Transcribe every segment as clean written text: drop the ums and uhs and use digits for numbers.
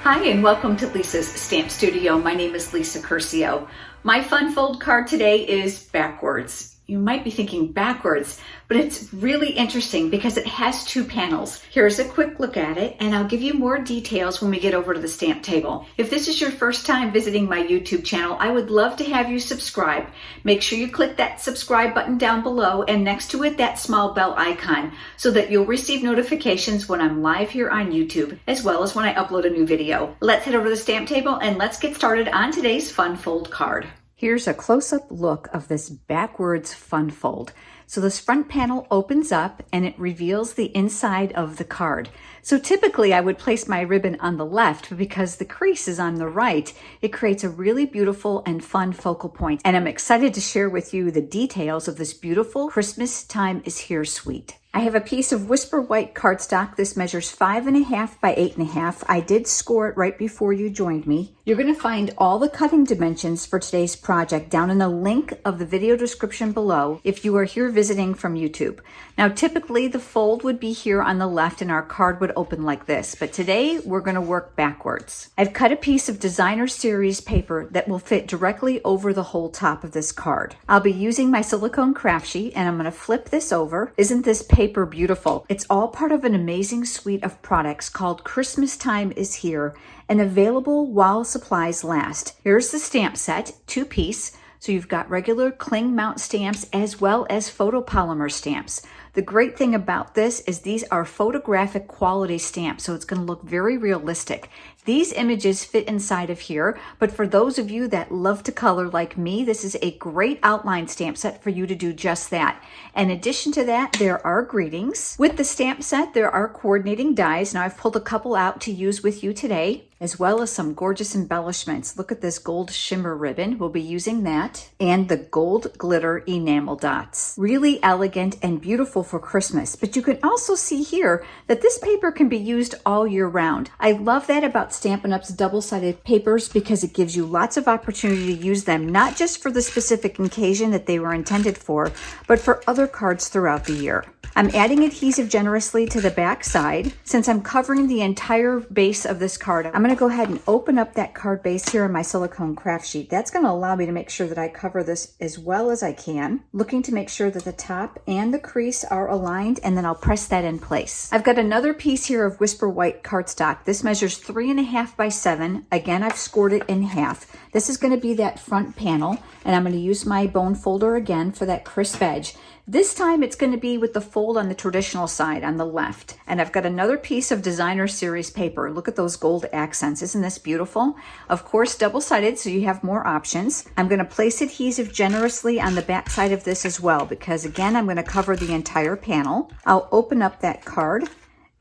Hi and welcome to Lisa's Stamp Studio. My name is Lisa Curcio. My fun fold card today is backwards. You might be thinking backwards, but it's really interesting because it has two panels. Here's a quick look at it, and I'll give you more details when we get over to the stamp table. If this is your first time visiting my YouTube channel, I would love to have you subscribe. Make sure you click that subscribe button down below and next to it that small bell icon so that you'll receive notifications when I'm live here on YouTube, as well as when I upload a new video. Let's head over to the stamp table and let's get started on today's fun fold card. Here's a close-up look of this backwards fun fold. So this front panel opens up and it reveals the inside of the card. So typically I would place my ribbon on the left, but because the crease is on the right, it creates a really beautiful and fun focal point. And I'm excited to share with you the details of this beautiful Christmas Time is Here suite. I have a piece of Whisper White cardstock. This measures 5.5 by 8.5. I did score it right before you joined me. You're going to find all the cutting dimensions for today's project down in the link of the video description below if you are here visiting from YouTube. Now, typically the fold would be here on the left and our card would open like this, but today we're going to work backwards. I've cut a piece of designer series paper that will fit directly over the whole top of this card. I'll be using my silicone craft sheet and I'm going to flip this over. Isn't this paper beautiful? It's all part of an amazing suite of products called Christmas Time is Here and available while supplies last. Here's the stamp set, 2-piece. So you've got regular cling mount stamps as well as photopolymer stamps. The great thing about this is these are photographic quality stamps, so it's going to look very realistic. These images fit inside of here, but for those of you that love to color like me, this is a great outline stamp set for you to do just that. In addition to that, there are greetings. With the stamp set, there are coordinating dies. Now I've pulled a couple out to use with you today, as well as some gorgeous embellishments. Look at this gold shimmer ribbon. We'll be using that. And the gold glitter enamel dots. Really elegant and beautiful for Christmas. But you can also see here that this paper can be used all year round. I love that about Stampin' Up's double-sided papers because it gives you lots of opportunity to use them, not just for the specific occasion that they were intended for, but for other cards throughout the year. I'm adding adhesive generously to the back side. Since I'm covering the entire base of this card, I'm going to go ahead and open up that card base here on my silicone craft sheet. That's going to allow me to make sure that I cover this as well as I can, looking to make sure that the top and the crease are aligned, and then I'll press that in place. I've got another piece here of Whisper White cardstock. This measures 3.5 by 7. Again, I've scored it in half. This is going to be that front panel, and I'm going to use my bone folder again for that crisp edge. This time it's going to be with the fold on the traditional side on the left. And I've got another piece of designer series paper. Look at those gold accents. Isn't this beautiful? Of course, double-sided, so you have more options. I'm going to place adhesive generously on the back side of this as well, because again, I'm going to cover the entire panel. I'll open up that card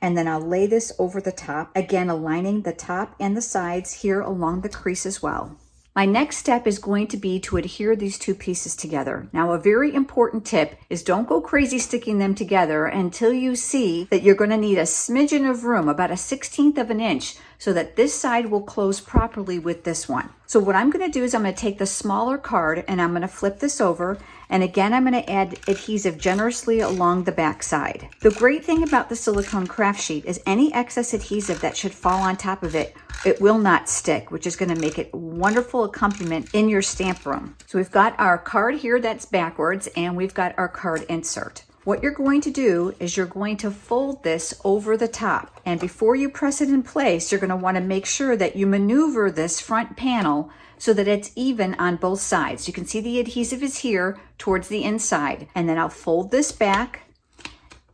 and then I'll lay this over the top, again aligning the top and the sides here along the crease as well. My next step is going to be to adhere these two pieces together. Now, a very important tip is don't go crazy sticking them together until you see that you're going to need a smidgen of room, about 1/16 of an inch, so that this side will close properly with this one. So what I'm going to do is I'm going to take the smaller card and I'm going to flip this over. And again, I'm going to add adhesive generously along the back side. The great thing about the silicone craft sheet is any excess adhesive that should fall on top of it, it will not stick, which is going to make it a wonderful accompaniment in your stamp room. So we've got our card here that's backwards, and we've got our card insert. What you're going to do is you're going to fold this over the top. And before you press it in place, you're going to want to make sure that you maneuver this front panel so that it's even on both sides. You can see the adhesive is here towards the inside. And then I'll fold this back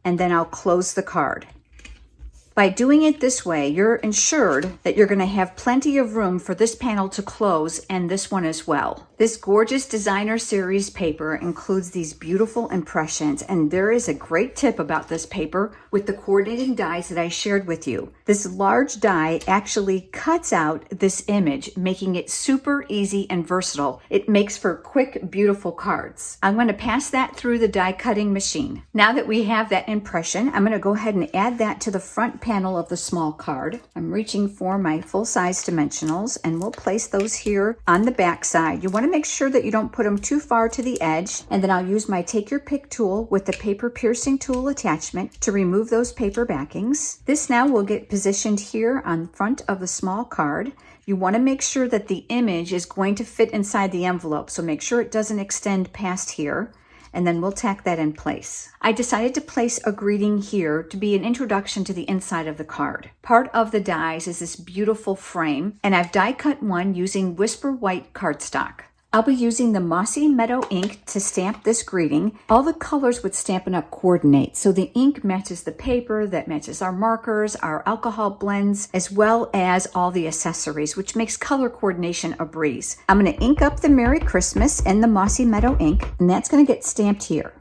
and then I'll close the card. By doing it this way, you're ensured that you're going to have plenty of room for this panel to close and this one as well. This gorgeous designer series paper includes these beautiful impressions, and there is a great tip about this paper with the coordinating dies that I shared with you. This large die actually cuts out this image, making it super easy and versatile. It makes for quick, beautiful cards. I'm going to pass that through the die cutting machine. Now that we have that impression, I'm going to go ahead and add that to the front front panel of the small card. I'm reaching for my full-size dimensionals, and we'll place those here on the back side. You want to make sure that you don't put them too far to the edge, and then I'll use my Take Your Pick tool with the paper piercing tool attachment to remove those paper backings. This now will get positioned here on front of the small card. You want to make sure that the image is going to fit inside the envelope, so make sure it doesn't extend past here, and then we'll tack that in place. I decided to place a greeting here to be an introduction to the inside of the card. Part of the dies is this beautiful frame, and I've die cut one using Whisper White cardstock. I'll be using the Mossy Meadow ink to stamp this greeting. All the colors with Stampin' Up! Coordinate, so the ink matches the paper, that matches our markers, our alcohol blends, as well as all the accessories, which makes color coordination a breeze. I'm going to ink up the Merry Christmas in the Mossy Meadow ink, and that's going to get stamped here.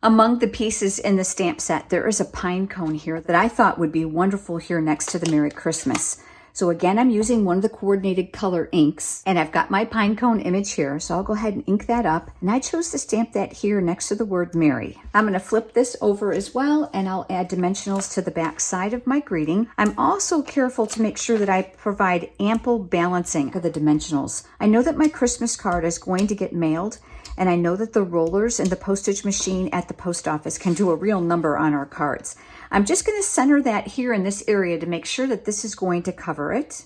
Among the pieces in the stamp set, there is a pine cone here that I thought would be wonderful here next to the Merry Christmas. So again, I'm using one of the coordinated color inks, and I've got my pine cone image here, so I'll go ahead and ink that up, and I chose to stamp that here next to the word Merry. I'm going to flip this over as well, and I'll add dimensionals to the back side of my greeting. I'm also careful to make sure that I provide ample balancing for the dimensionals. I know that my Christmas card is going to get mailed, and I know that the rollers and the postage machine at the post office can do a real number on our cards. I'm just going to center that here in this area to make sure that this is going to cover it.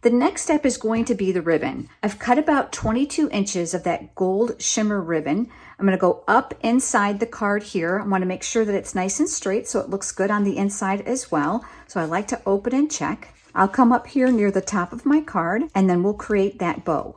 The next step is going to be the ribbon. I've cut about 22 inches of that gold shimmer ribbon. I'm going to go up inside the card here. I want to make sure that it's nice and straight so it looks good on the inside as well. So I like to open and check. I'll come up here near the top of my card, and then we'll create that bow.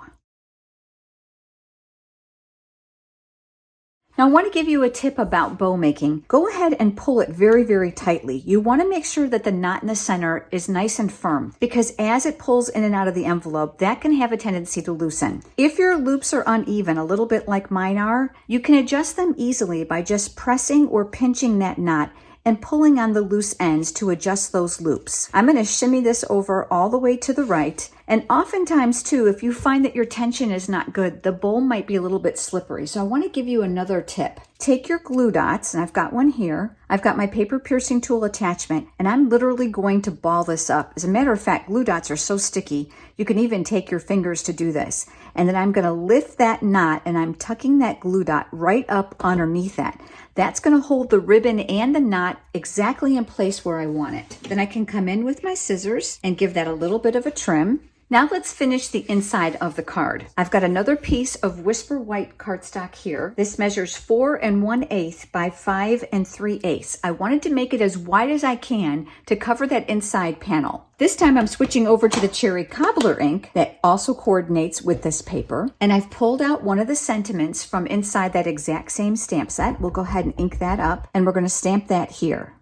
Now I want to give you a tip about bow making. Go ahead and pull it very, very tightly. You want to make sure that the knot in the center is nice and firm, because as it pulls in and out of the envelope, that can have a tendency to loosen. If your loops are uneven, a little bit like mine are, you can adjust them easily by just pressing or pinching that knot and pulling on the loose ends to adjust those loops. I'm going to shimmy this over all the way to the right. And oftentimes too, if you find that your tension is not good, the bowl might be a little bit slippery. So I want to give you another tip. Take your glue dots, and I've got one here. I've got my paper piercing tool attachment, and I'm literally going to ball this up. As a matter of fact, glue dots are so sticky, you can even take your fingers to do this. And then I'm going to lift that knot, and I'm tucking that glue dot right up underneath that. That's going to hold the ribbon and the knot exactly in place where I want it. Then I can come in with my scissors and give that a little bit of a trim. Now let's finish the inside of the card. I've got another piece of Whisper White cardstock here. This measures 4 1/8 by 5 3/8. I wanted to make it as wide as I can to cover that inside panel. This time I'm switching over to the Cherry Cobbler ink that also coordinates with this paper. And I've pulled out one of the sentiments from inside that exact same stamp set. We'll go ahead and ink that up, and we're going to stamp that here.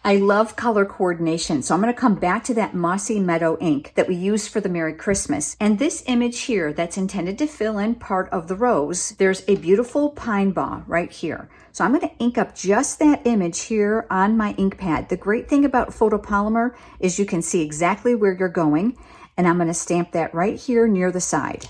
I love color coordination, so I'm going to come back to that Mossy Meadow ink that we used for the Merry Christmas. And this image here that's intended to fill in part of the rose, there's a beautiful pine bough right here. So I'm going to ink up just that image here on my ink pad. The great thing about photopolymer is you can see exactly where you're going, and I'm going to stamp that right here near the side.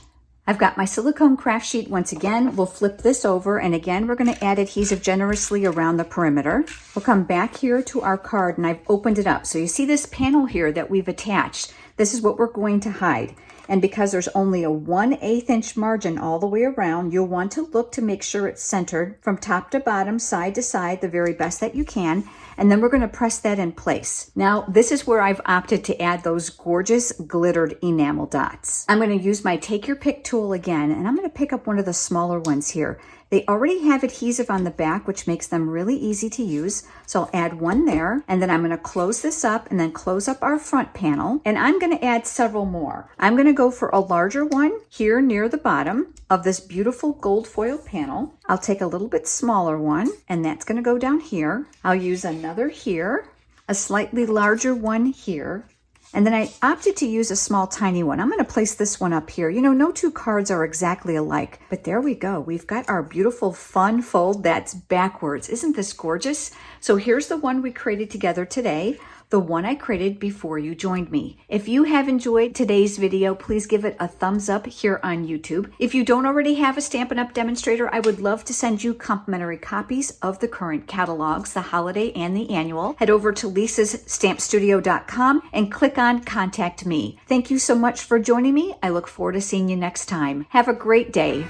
I've got my silicone craft sheet once again. We'll flip this over, and again, we're going to add adhesive generously around the perimeter. We'll come back here to our card, and I've opened it up. So you see this panel here that we've attached. This is what we're going to hide. And because there's only a 1/8 inch margin all the way around, you'll want to look to make sure it's centered from top to bottom, side to side, the very best that you can. And then we're going to press that in place. Now, this is where I've opted to add those gorgeous glittered enamel dots. I'm going to use my Take Your Pick tool again, and I'm going to pick up one of the smaller ones here. They already have adhesive on the back, which makes them really easy to use. So I'll add one there, and then I'm going to close this up and then close up our front panel. And I'm going to add several more. I'm going to go for a larger one here near the bottom of this beautiful gold foil panel. I'll take a little bit smaller one, and that's going to go down here. I'll use another here, a slightly larger one here. And then I opted to use a small, tiny one. I'm going to place this one up here. You know, no two cards are exactly alike, but there we go. We've got our beautiful fun fold that's backwards. Isn't this gorgeous? So here's the one we created together today. the one I created before you joined me. If you have enjoyed today's video, please give it a thumbs up here on YouTube. If you don't already have a Stampin' Up! Demonstrator, I would love to send you complimentary copies of the current catalogs, the holiday and the annual. Head over to lisasstampstudio.com and click on Contact Me. Thank you so much for joining me. I look forward to seeing you next time. Have a great day.